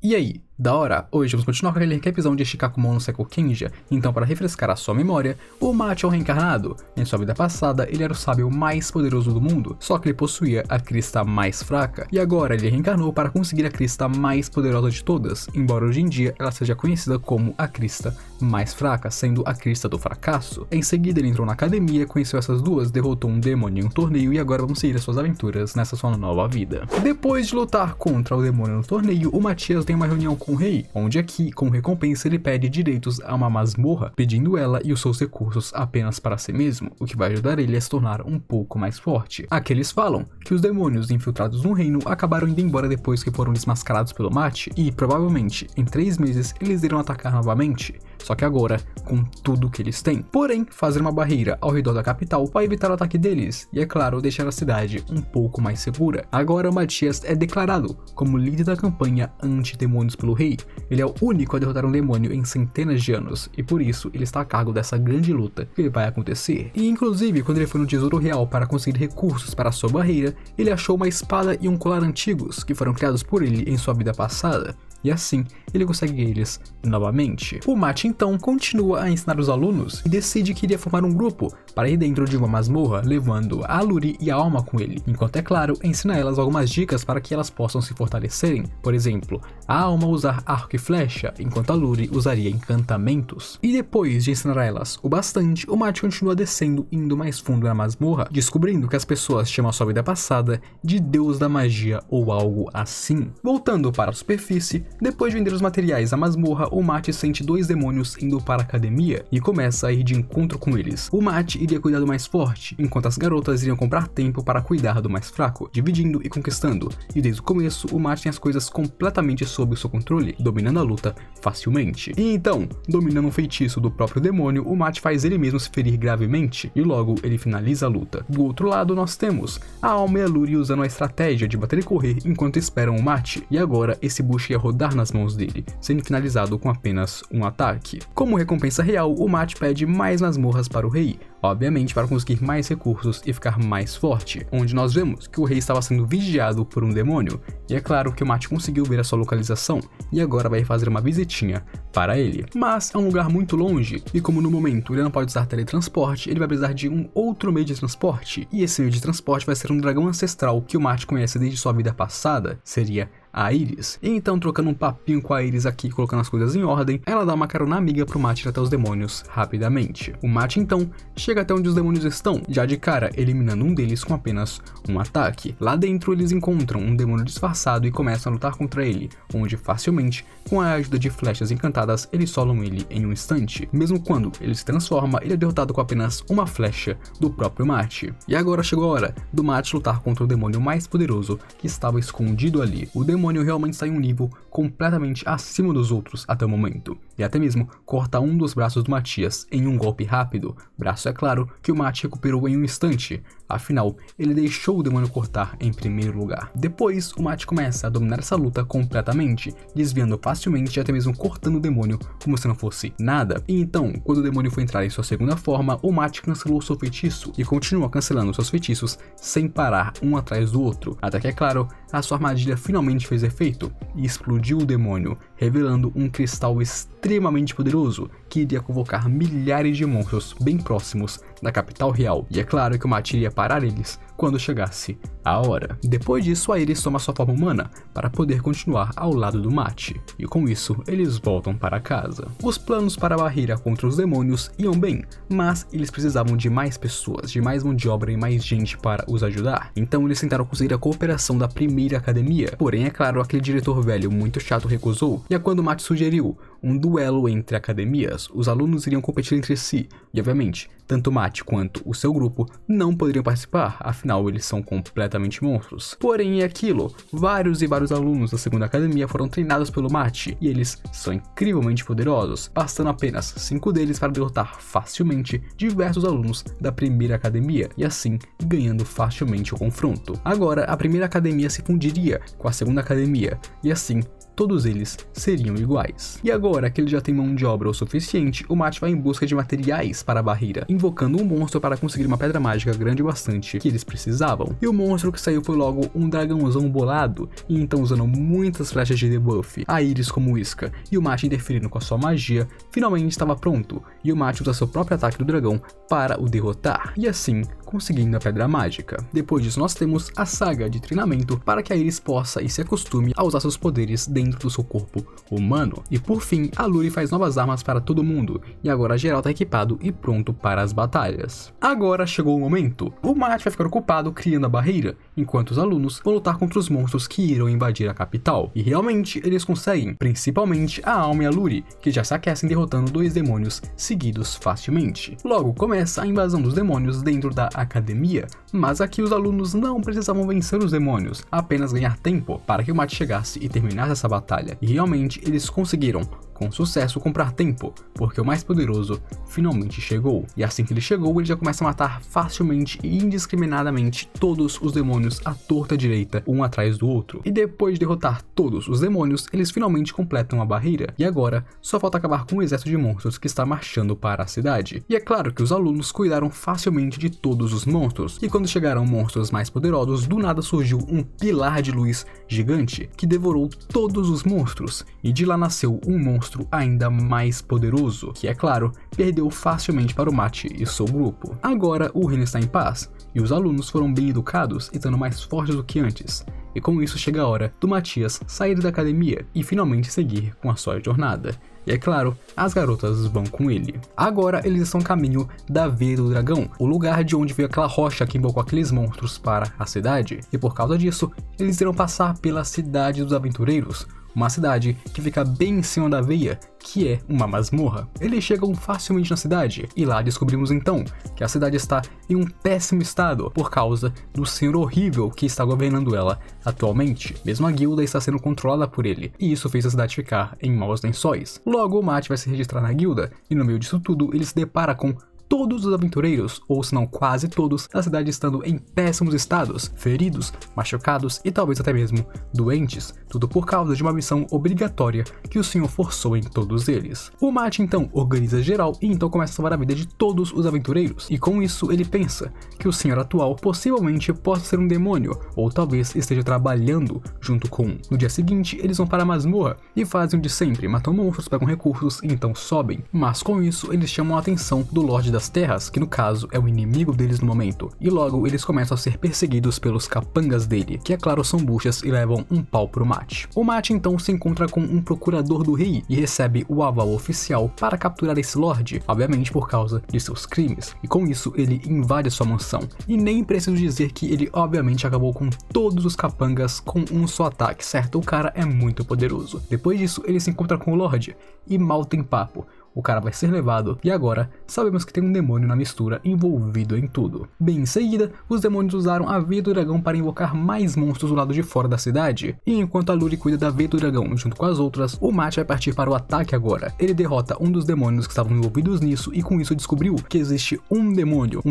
E aí, da hora? Hoje vamos continuar com aquele recapzão de Shikakumon no Seiko Kenja. Então, para refrescar a sua memória, o Mate é um reencarnado. Em sua vida passada, ele era o sábio mais poderoso do mundo, só que ele possuía a crista mais fraca. E agora ele reencarnou para conseguir a crista mais poderosa de todas, embora hoje em dia ela seja conhecida como a crista mais fraca, sendo a crista do fracasso. Em seguida ele entrou na academia, conheceu essas duas, derrotou um demônio em um torneio e agora vamos seguir as suas aventuras nessa sua nova vida. Depois de lutar contra o demônio no torneio, o Matias tem uma reunião com o rei, onde aqui, como recompensa, ele pede direitos a uma masmorra, pedindo ela e os seus recursos apenas para si mesmo, o que vai ajudar ele a se tornar um pouco mais forte. Aqui eles falam que os demônios infiltrados no reino acabaram indo embora depois que foram desmascarados pelo Mate, e provavelmente em 3 meses eles irão atacar novamente, só que agora com tudo que eles têm. Porém, fazer uma barreira ao redor da capital vai evitar o ataque deles, e é claro, deixar a cidade um pouco mais segura. Agora Matias é declarado como líder da campanha anti-demônios pelo rei. Ele é o único a derrotar um demônio em centenas de anos, e por isso ele está a cargo dessa grande luta que vai acontecer. E inclusive, quando ele foi no Tesouro Real para conseguir recursos para sua barreira, ele achou uma espada e um colar antigos que foram criados por ele em sua vida passada. E assim, ele consegue eles novamente. O Mate então continua a ensinar os alunos e decide que iria formar um grupo para ir dentro de uma masmorra, levando a Aluri e a Alma com ele, enquanto é claro, ensina elas algumas dicas para que elas possam se fortalecerem. Por exemplo, a Alma usar arco e flecha, enquanto a Aluri usaria encantamentos. E depois de ensinar a elas o bastante, o Mate continua descendo, indo mais fundo na masmorra, descobrindo que as pessoas chamam a sua vida passada de Deus da Magia ou algo assim. Voltando para a superfície, depois de vender os materiais à masmorra, o Mate sente 2 demônios indo para a academia e começa a ir de encontro com eles. O Mate iria cuidar do mais forte, enquanto as garotas iriam comprar tempo para cuidar do mais fraco, dividindo e conquistando. E desde o começo, o Mate tem as coisas completamente sob o seu controle, dominando a luta facilmente. E então, dominando um feitiço do próprio demônio, o Mate faz ele mesmo se ferir gravemente, e logo ele finaliza a luta. Do outro lado, nós temos a Alma e a Luri usando a estratégia de bater e correr enquanto esperam o Mate, e agora esse bucho ia rodar nas mãos dele, sendo finalizado com apenas um ataque. Como recompensa real, o Mate pede mais masmorras para o rei, obviamente para conseguir mais recursos e ficar mais forte, onde nós vemos que o rei estava sendo vigiado por um demônio, e é claro que o Mate conseguiu ver a sua localização, e agora vai fazer uma visitinha para ele. Mas é um lugar muito longe, e como no momento ele não pode usar teletransporte, ele vai precisar de um outro meio de transporte, e esse meio de transporte vai ser um dragão ancestral que o Mate conhece desde sua vida passada, seria a Iris. E então, trocando um papinho com a Iris aqui, colocando as coisas em ordem, ela dá uma carona amiga pro Mate ir até os demônios rapidamente. O Mate então chega até onde os demônios estão, já de cara eliminando um deles com apenas um ataque. Lá dentro eles encontram um demônio disfarçado e começam a lutar contra ele, onde facilmente, com a ajuda de flechas encantadas, eles solam ele em um instante. Mesmo quando ele se transforma, ele é derrotado com apenas uma flecha do próprio Mate. E agora chegou a hora do Mate lutar contra o demônio mais poderoso que estava escondido ali. O demônio realmente está em um nível completamente acima dos outros até o momento, e até mesmo corta um dos braços do Matias em um golpe rápido. Braço é claro que o Mate recuperou em um instante, afinal ele deixou o demônio cortar em primeiro lugar. Depois o Mate começa a dominar essa luta completamente, desviando facilmente e até mesmo cortando o demônio como se não fosse nada. E então, quando o demônio foi entrar em sua segunda forma, o Mate cancelou seu feitiço e continua cancelando seus feitiços sem parar um atrás do outro, até que é claro, a sua armadilha finalmente fez efeito e explodiu o demônio, revelando um cristal extremamente poderoso que iria convocar milhares de monstros bem próximos da capital real. E é claro que o Mate iria parar eles quando chegasse a hora. Depois disso, a Iris toma sua forma humana para poder continuar ao lado do Mate, e com isso eles voltam para casa. Os planos para a barreira contra os demônios iam bem, mas eles precisavam de mais pessoas, de mais mão de obra e mais gente para os ajudar. Então eles tentaram conseguir a cooperação da primeira academia, porém é claro, aquele diretor velho muito chato recusou, e é quando o Mate sugeriu um duelo entre academias. Os alunos iriam competir entre si, e obviamente, tanto o Mate quanto o seu grupo não poderiam participar, afinal eles são completamente monstros. Porém é aquilo, vários e vários alunos da segunda academia foram treinados pelo Mate, e eles são incrivelmente poderosos, bastando apenas 5 deles para derrotar facilmente diversos alunos da primeira academia, e assim ganhando facilmente o confronto. Agora a primeira academia se fundiria com a segunda academia, e assim todos eles seriam iguais. E agora que ele já tem mão de obra o suficiente, o Mate vai em busca de materiais para a barreira, invocando um monstro para conseguir uma pedra mágica grande o bastante que eles precisavam. E o monstro que saiu foi logo um dragãozão bolado, e então usando muitas flechas de debuff, a Iris como isca, e o Mate interferindo com a sua magia, finalmente estava pronto, e o Mate usa seu próprio ataque do dragão para o derrotar, e assim conseguindo a pedra mágica. Depois disso nós temos a saga de treinamento para que a Iris possa e se acostume a usar seus poderes dentro do seu corpo humano. E por fim, a Luri faz novas armas para todo mundo, e agora geral está equipado e pronto para as batalhas. Agora chegou o momento. O Mate vai ficar ocupado criando a barreira, enquanto os alunos vão lutar contra os monstros que irão invadir a capital. E realmente eles conseguem, principalmente a Alma e a Luri, que já se aquecem derrotando 2 demônios seguidos facilmente. Logo começa a invasão dos demônios dentro da academia, mas aqui os alunos não precisavam vencer os demônios, apenas ganhar tempo para que o Mate chegasse e terminasse essa batalha. E realmente eles conseguiram, com sucesso, comprar tempo, porque o mais poderoso finalmente chegou. E assim que ele chegou, ele já começa a matar facilmente e indiscriminadamente todos os demônios à torta direita, um atrás do outro. E depois de derrotar todos os demônios, eles finalmente completam a barreira. E agora, só falta acabar com o exército de monstros que está marchando para a cidade. E é claro que os alunos cuidaram facilmente de todos os monstros. E quando chegaram monstros mais poderosos, do nada surgiu um pilar de luz gigante que devorou todos os monstros. E de lá nasceu um monstro ainda mais poderoso, que é claro, perdeu facilmente para o Mate e seu grupo. Agora o reino está em paz, e os alunos foram bem educados e estando mais fortes do que antes. E com isso chega a hora do Matias sair da academia e finalmente seguir com a sua jornada. E é claro, as garotas vão com ele. Agora eles estão a caminho da Veia do Dragão, o lugar de onde veio aquela rocha que invocou aqueles monstros para a cidade. E por causa disso, eles irão passar pela Cidade dos Aventureiros, uma cidade que fica bem em cima da veia, que é uma masmorra. Eles chegam facilmente na cidade, e lá descobrimos então que a cidade está em um péssimo estado por causa do senhor horrível que está governando ela atualmente. Mesmo a guilda está sendo controlada por ele, e isso fez a cidade ficar em maus lençóis. Logo o Mate vai se registrar na guilda, e no meio disso tudo ele se depara com todos os aventureiros, ou se não quase todos, da cidade estando em péssimos estados, feridos, machucados e talvez até mesmo doentes, tudo por causa de uma missão obrigatória que o senhor forçou em todos eles. O Mate então organiza geral e então começa a salvar a vida de todos os aventureiros, e com isso ele pensa que o senhor atual possivelmente possa ser um demônio, ou talvez esteja trabalhando junto com um. No dia seguinte eles vão para a masmorra e fazem o de sempre, matam monstros, pegam recursos e então sobem, mas com isso eles chamam a atenção do Lorde das Terras, que no caso é o inimigo deles no momento, e logo eles começam a ser perseguidos pelos capangas dele, que é claro são buchas e levam um pau pro Mate. O Mate então se encontra com um procurador do rei e recebe o aval oficial para capturar esse Lorde, obviamente por causa de seus crimes, e com isso ele invade sua mansão, e nem preciso dizer que ele obviamente acabou com todos os capangas com um só ataque, certo? O cara é muito poderoso. Depois disso ele se encontra com o Lorde, e mal tem papo. O cara vai ser levado, e agora sabemos que tem um demônio na mistura envolvido em tudo. Bem em seguida, os demônios usaram a Veia do Dragão para invocar mais monstros do lado de fora da cidade, e enquanto a Luri cuida da Veia do Dragão junto com as outras, o Mate vai partir para o ataque agora. Ele derrota um dos demônios que estavam envolvidos nisso e com isso descobriu que existe um demônio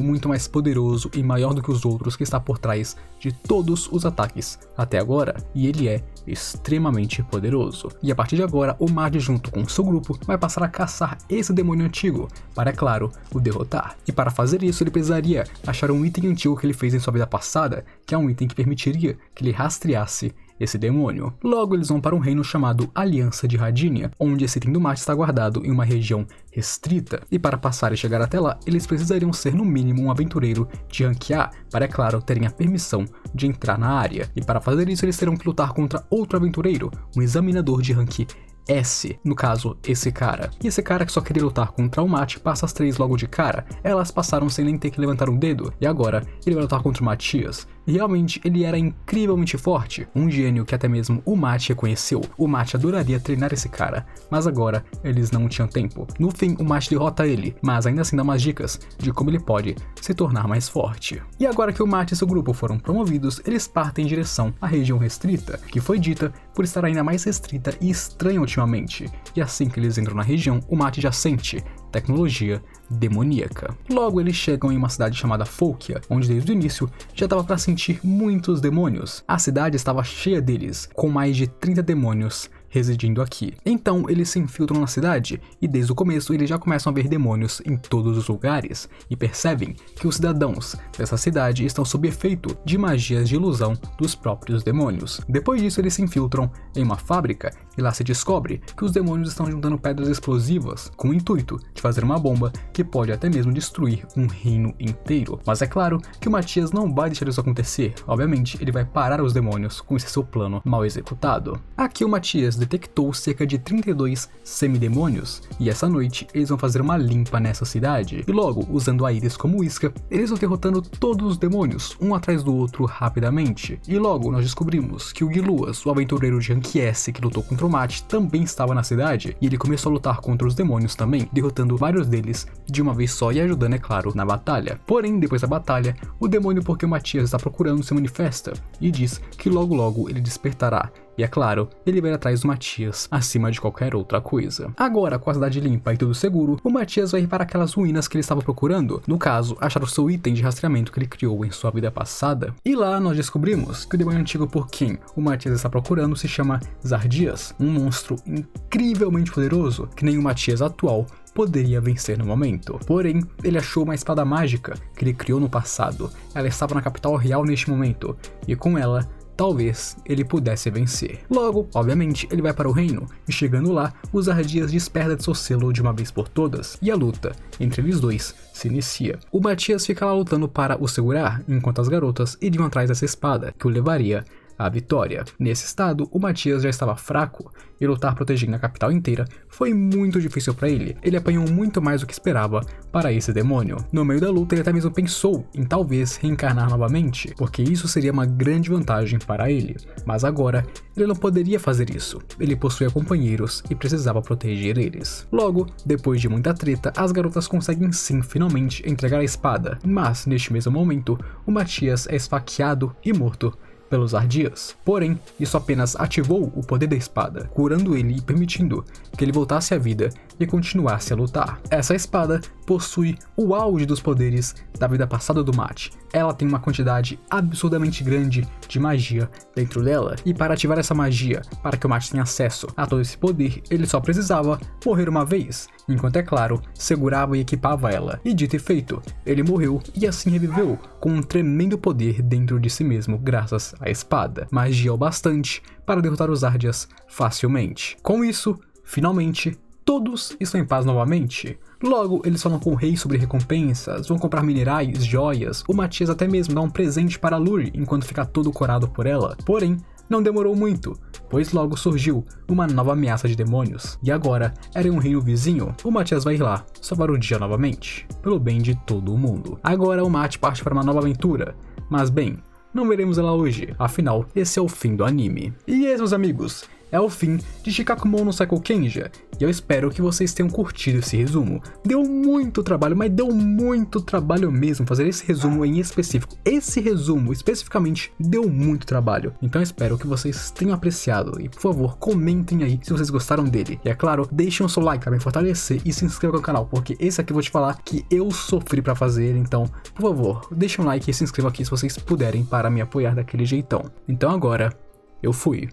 muito mais poderoso e maior do que os outros que está por trás de todos os ataques até agora, e ele é extremamente poderoso. E a partir de agora, o Mate junto com seu grupo vai passar a caçar esse demônio antigo, para, é claro, o derrotar. E para fazer isso ele precisaria achar um item antigo que ele fez em sua vida passada, que é um item que permitiria que ele rastreasse esse demônio. Logo eles vão para um reino chamado Aliança de Radinia, onde esse item do Mate está guardado em uma região restrita, e para passar e chegar até lá, eles precisariam ser no mínimo um aventureiro de rank A, para, é claro, terem a permissão de entrar na área. E para fazer isso eles terão que lutar contra outro aventureiro, um examinador de rank S, no caso, esse cara. E esse cara que só queria lutar contra o Mate passa as 3 logo de cara. Elas passaram sem nem ter que levantar um dedo, e agora ele vai lutar contra o Matias. E realmente ele era incrivelmente forte, um gênio que até mesmo o Mate reconheceu. O Mate adoraria treinar esse cara, mas agora eles não tinham tempo. No fim, o Mate derrota ele, mas ainda assim dá umas dicas de como ele pode se tornar mais forte. E agora que o Mate e seu grupo foram promovidos, eles partem em direção à região restrita, que foi dita por estar ainda mais restrita e estranha ultimamente, e assim que eles entram na região, o Mate já sente tecnologia demoníaca. Logo eles chegam em uma cidade chamada Folkia, onde desde o início já dava para sentir muitos demônios. A cidade estava cheia deles, com mais de 30 demônios residindo aqui. Então eles se infiltram na cidade e desde o começo eles já começam a ver demônios em todos os lugares e percebem que os cidadãos dessa cidade estão sob efeito de magias de ilusão dos próprios demônios. Depois disso eles se infiltram em uma fábrica e lá se descobre que os demônios estão juntando pedras explosivas com o intuito de fazer uma bomba que pode até mesmo destruir um reino inteiro. Mas é claro que o Matias não vai deixar isso acontecer. Obviamente ele vai parar os demônios com esse seu plano mal executado. Aqui o Matias detectou cerca de 32 semidemônios e essa noite eles vão fazer uma limpa nessa cidade. E logo, usando a Iris como isca, eles vão derrotando todos os demônios, um atrás do outro rapidamente. E logo nós descobrimos que o Guiluas, o aventureiro de Rank S que lutou contra o Mate, também estava na cidade e ele começou a lutar contra os demônios também, derrotando vários deles de uma vez só e ajudando, é claro, na batalha. Porém, depois da batalha, o demônio porque o Matias está procurando se manifesta e diz que logo logo ele despertará. E é claro, ele vai atrás do Matias acima de qualquer outra coisa. Agora, com a cidade limpa e tudo seguro, o Matias vai ir para aquelas ruínas que ele estava procurando. No caso, achar o seu item de rastreamento que ele criou em sua vida passada. E lá nós descobrimos que o demônio antigo por quem o Matias está procurando se chama Zardias, um monstro incrivelmente poderoso que nem o Matias atual poderia vencer no momento. Porém, ele achou uma espada mágica que ele criou no passado. Ela estava na capital real neste momento, e com ela talvez ele pudesse vencer. Logo, obviamente, ele vai para o reino, e chegando lá, os Zardias desperta de seu selo de uma vez por todas, e a luta entre eles dois se inicia. O Matias fica lá lutando para o segurar, enquanto as garotas iriam atrás dessa espada, que o levaria à vitória. Nesse estado, o Matias já estava fraco, e lutar protegendo a capital inteira foi muito difícil para ele. Ele apanhou muito mais do que esperava para esse demônio. No meio da luta, ele até mesmo pensou em talvez reencarnar novamente, porque isso seria uma grande vantagem para ele. Mas agora, ele não poderia fazer isso. Ele possuía companheiros e precisava proteger eles. Logo, depois de muita treta, as garotas conseguem sim finalmente entregar a espada, mas neste mesmo momento, o Matias é esfaqueado e morto pelos Zardias. Porém, isso apenas ativou o poder da espada, curando ele e permitindo que ele voltasse à vida e continuasse a lutar. Essa espada possui o auge dos poderes da vida passada do Mate. Ela tem uma quantidade absurdamente grande de magia dentro dela, e para ativar essa magia, para que o Mate tenha acesso a todo esse poder, ele só precisava morrer uma vez, enquanto é claro, segurava e equipava ela. E dito e feito, ele morreu e assim reviveu com um tremendo poder dentro de si mesmo graças à espada. Magia o bastante para derrotar os Zardias facilmente. Com isso, finalmente, todos estão em paz novamente. Logo, eles falam com o rei sobre recompensas, vão comprar minerais, joias, o Matias até mesmo dá um presente para a Luri enquanto fica todo corado por ela. Porém, não demorou muito, pois logo surgiu uma nova ameaça de demônios, e agora era em um reino vizinho. O Matias vai ir lá, salvar o dia novamente, pelo bem de todo o mundo. Agora o Mate parte para uma nova aventura, mas bem, não veremos ela hoje, afinal, esse é o fim do anime. E esse, meus amigos, é o fim de Shikakumon no Seiko Kenja, e eu espero que vocês tenham curtido esse resumo. Deu muito trabalho, mas deu muito trabalho mesmo fazer esse resumo em específico. Esse resumo, especificamente, deu muito trabalho. Então eu espero que vocês tenham apreciado, e por favor, comentem aí se vocês gostaram dele. E é claro, deixem o seu like para me fortalecer e se inscrevam no canal, porque esse aqui eu vou te falar que eu sofri para fazer, então, por favor, deixem um like e se inscrevam aqui se vocês puderem para me apoiar daquele jeitão. Então agora, eu fui.